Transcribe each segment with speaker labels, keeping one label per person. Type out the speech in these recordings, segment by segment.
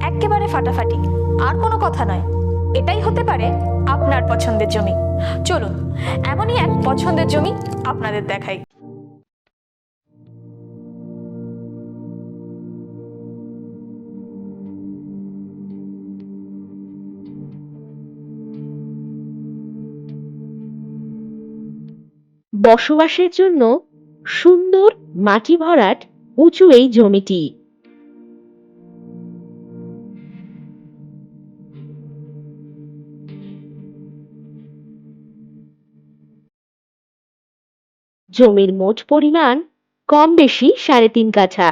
Speaker 1: একেবারে ফাটাফাটি, আর কোনো কথা নয়। এটাই হতে পারে আপনার পছন্দের জমি। চলুন এমনই এক পছন্দের জমি আপনাদের দেখাই।
Speaker 2: বসবাসের জন্য সুন্দর মাটি ভরাট উঁচু এই জমিটি। জমির মোট পরিমাণ কম বেশি 3.5 কাঠা।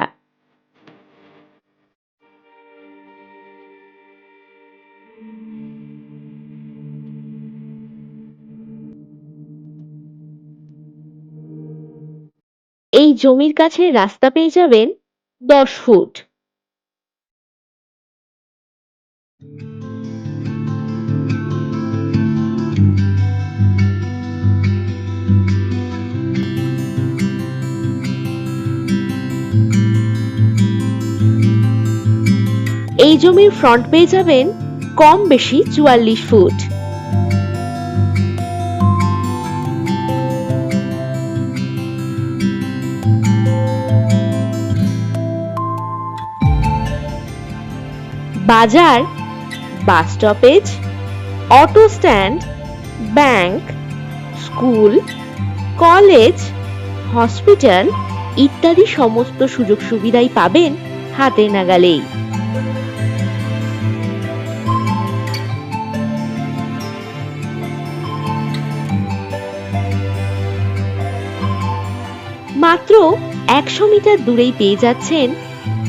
Speaker 2: এই জমির কাছে রাস্তা পেয়ে যাবেন 10 ফুট। এই জমির ফ্রন্ট পেয়ে যাবেন কম বেশি 44 ফুট। বাজার, bus stoppage, auto stand, bank, school, college, hospital ইত্যাদি সমস্ত সুযোগ সুবিধাই পাবেন হাতের নাগালেই। মাত্র 100 মিটার দূরেই পেয়ে যাচ্ছেন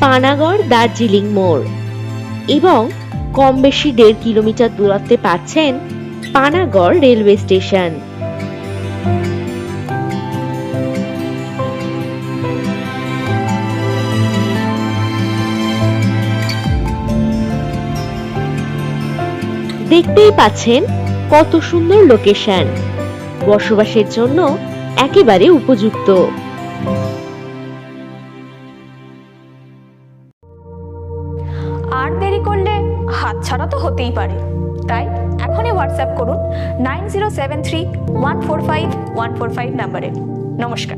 Speaker 2: পানাগড় দার্জিলিং মোড় এবং কম বেশি 1.5 কিলোমিটার দূরত্বে পাচ্ছেন পানাগড় রেলওয়ে স্টেশন। দেখতেই পাচ্ছেন কত সুন্দর লোকেশন, বসবাসের জন্য একেবারে উপযুক্ত।
Speaker 1: আর দেরি করলে হাতছাড়া তো হতেই পারে, তাই এখনই হোয়াটসঅ্যাপ করুন 9073145145 নাম্বারে। নমস্কার।